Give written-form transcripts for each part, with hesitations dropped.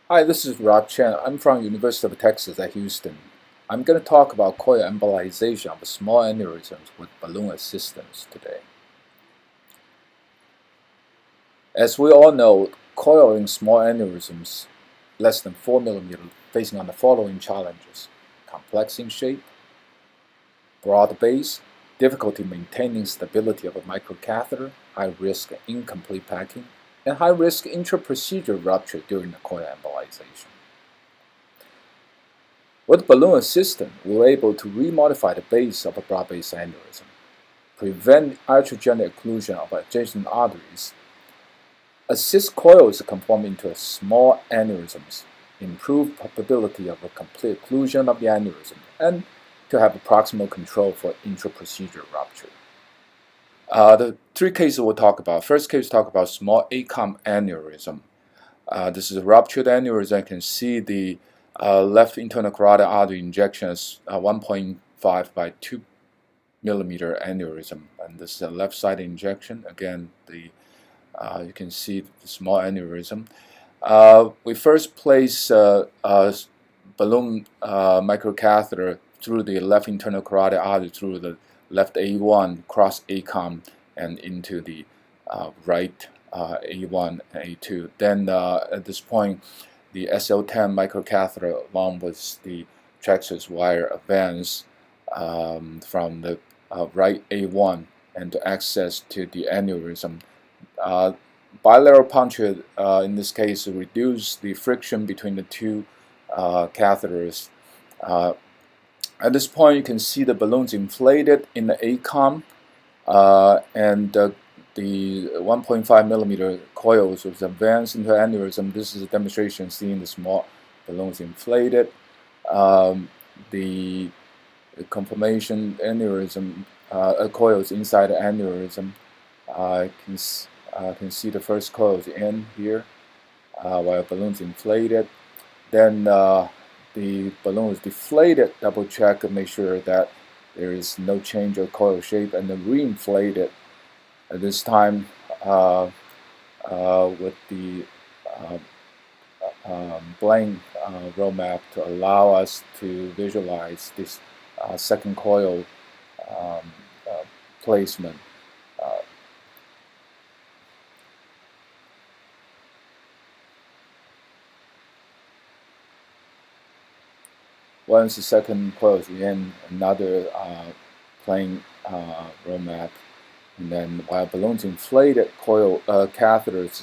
Hi, this is Roc Chen. I'm from University of Texas at Houston. I'm going to talk about coil embolization of small aneurysms with balloon assistance today. As we all know, coiling small aneurysms less than 4 millimeters facing on the following challenges: complex in shape, broad base, difficulty maintaining stability of a microcatheter, high risk incomplete packing, and high risk intra-procedure rupture during the coil embolization. With balloon assistance, we were able to remodify the base of a broad-based aneurysm, prevent iatrogenic occlusion of adjacent arteries, assist coils to conform into a small aneurysms, improve probability of a complete occlusion of the aneurysm, and to have proximal control for intra-procedure rupture. The three cases we'll talk about. First case, talk about small ACOM aneurysm. This is a ruptured aneurysm. You can see the left internal carotid artery injection is 1.5 by 2 millimeter aneurysm, and this is a left side injection. Again, you can see the small aneurysm. We first place a balloon microcatheter through the left internal carotid artery through the left A1 cross ACOM and into the right A1 and A2. Then at this point, the SL10 microcatheter along with the traxus wire advance from the right A1 and to access to the aneurysm. Bilateral puncture in this case reduce the friction between the two catheters. At this point, you can see the balloons inflated in the ACOM, and the 1.5 millimeter coils was advanced into aneurysm. This is a demonstration seeing the small balloons inflated. The conformation aneurysm coils inside the aneurysm. Can see the first coils in here while balloons inflated. Then the balloon is deflated. Double check and make sure that there is no change of coil shape, and then reinflated at this time with the blank roadmap to allow us to visualize this second coil placement. Once the second coil is in, another plain roadmap, and then while balloons inflated, coil catheters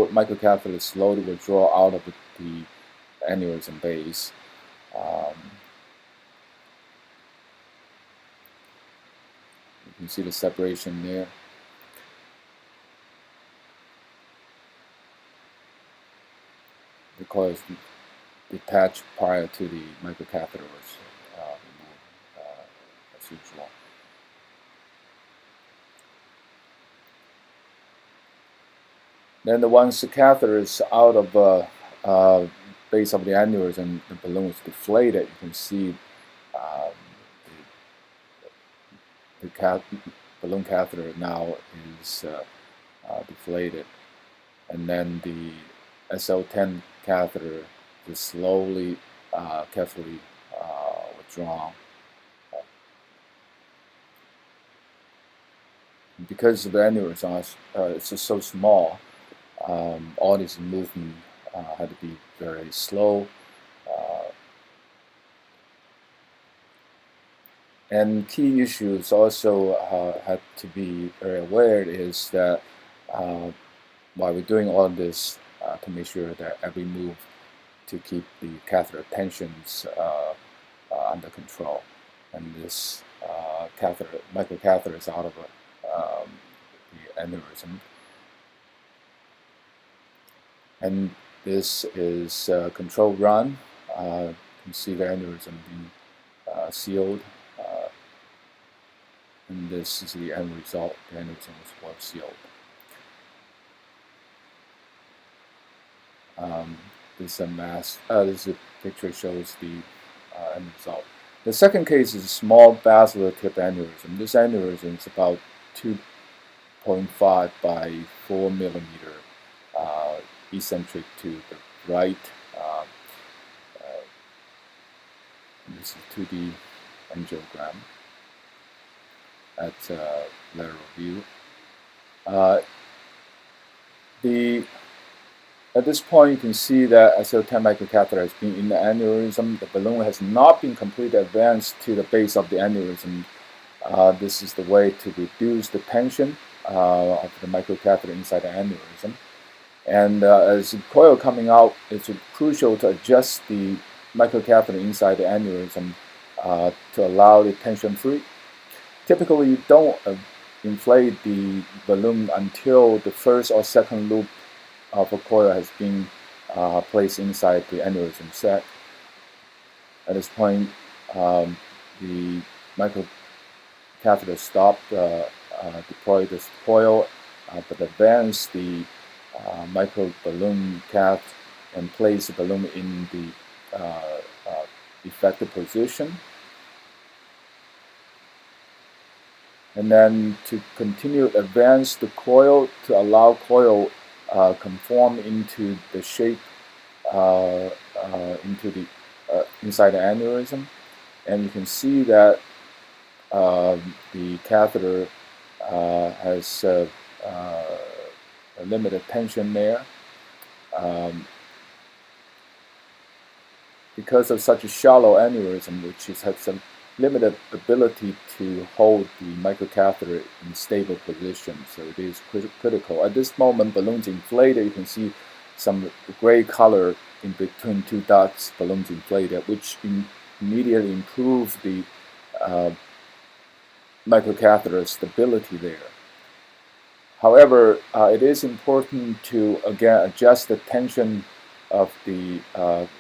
microcatheter slowly withdraw out of the aneurysm base. You can see the separation there. The coil is detached prior to the microcatheter was removed as usual. Then once the catheter is out of base of the aneurysm, the balloon is deflated. You can see the balloon catheter now is deflated, and then the SL10 catheter is slowly, carefully withdrawn. Because the aneurysm is just so small, all this movement had to be very slow. And key issues also had to be very aware is that while we're doing all of this to make sure that every move to keep the catheter tensions under control, and this microcatheter is out of the aneurysm. And this is a control run. You can see the aneurysm being sealed. And this is the end result. The aneurysm was well sealed. This is a picture shows the end result. The second case is a small basilar tip aneurysm. This aneurysm is about 2.5 by 4 millimeter eccentric to the right This is 2D angiogram at lateral view. At this point, you can see that SL10 microcatheter has been in the aneurysm. The balloon has not been completely advanced to the base of the aneurysm. This is the way to reduce the tension of the microcatheter inside the aneurysm. And as the coil coming out, it's crucial to adjust the microcatheter inside the aneurysm to allow it tension-free. Typically, you don't inflate the balloon until the first or second loop of a coil has been placed inside the aneurysm sac. At this point, the microcatheter stopped, deploy this coil, but advance the micro balloon cath and place the balloon in the effective position. And then to continue to advance the coil to allow coil conform into the shape into the inside the aneurysm, and you can see that the catheter has a limited tension there. Because of such a shallow aneurysm, which has some limited ability to hold the microcatheter in stable position, so it is critical. At this moment, balloons inflated. You can see some gray color in between two dots, balloons inflated, which immediately improve the microcatheter stability there. However, it is important to again adjust the tension of the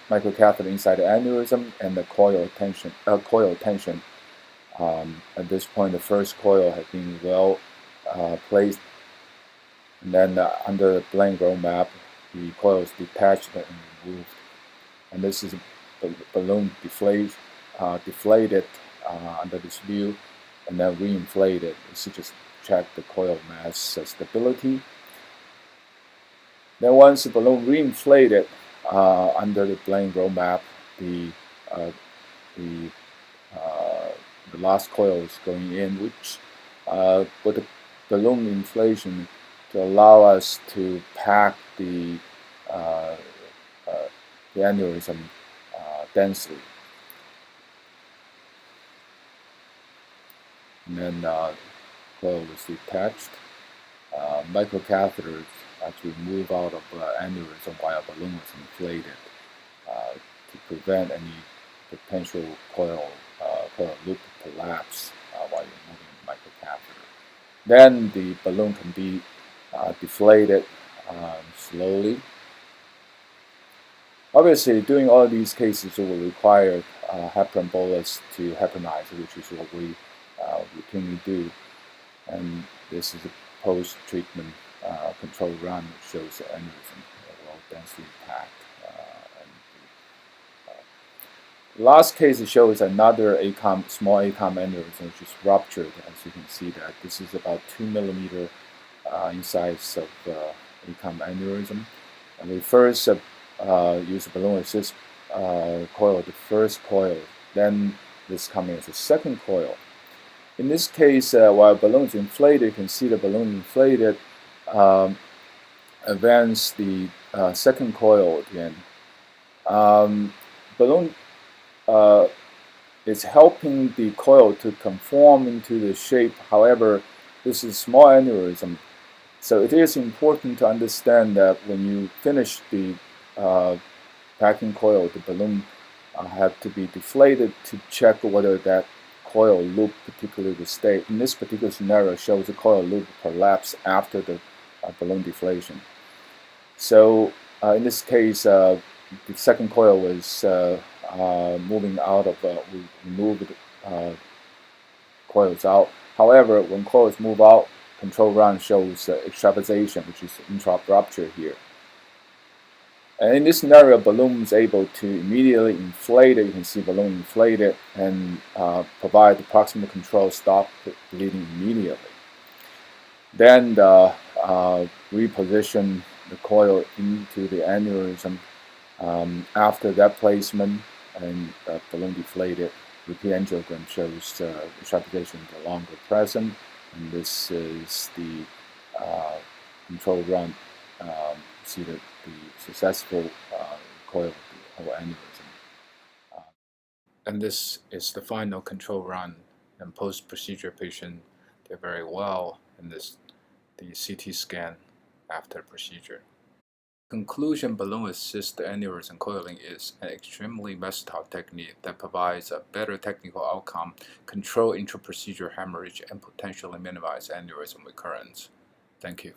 microcatheter inside the aneurysm and the coil tension. At this point, the first coil has been well placed, and then under the Peng Roc map, the coil is detached and removed. And this is the balloon deflated under this view, and then reinflated. This is just check the coil mass stability. Then once the balloon reinflated under the Peng Roc map, the last coil is going in, which with the balloon inflation to allow us to pack the aneurysm densely. And then coil was detached. Microcatheters actually move out of aneurysm while balloon was inflated to prevent any potential coil loop collapse while you're moving the microcatheter. Then the balloon can be deflated slowly. Obviously, doing all these cases will require heparin bolus to heparinize, which is what we routinely do. And this is a post-treatment control run that shows the aneurysm well densely packed. The last case shows another small ACOM aneurysm, which is ruptured. As you can see, that this is about 2 millimeter in size of ACOM aneurysm. And we first use a balloon assist coil, the first coil. Then this coming as a second coil. In this case, while balloon is inflated, you can see the balloon inflated, advance the second coil again. Balloon is helping the coil to conform into the shape. However, this is small aneurysm, so it is important to understand that when you finish the packing coil, the balloon have to be deflated to check whether that coil loop particularly will stay. In this particular scenario, shows the coil loop collapse after the balloon deflation. So in this case, the second coil was moving out of, we moved coils out. However, when coils move out, control run shows extravasation, which is intra-rupture here. And in this scenario, balloon is able to immediately inflate it. You can see balloon inflated and provide the proximal control, stop bleeding immediately. Then reposition the coil into the aneurysm. After that placement, and balloon deflated. Repeat angiogram shows extrapolation no longer present, and this is the control run. See the successful coil of the whole aneurysm. And this is the final control run. And post-procedure patient did very well in the CT scan after procedure. Conclusion: balloon-assisted aneurysm coiling is an extremely versatile technique that provides a better technical outcome, control intra-procedure hemorrhage, and potentially minimize aneurysm recurrence. Thank you.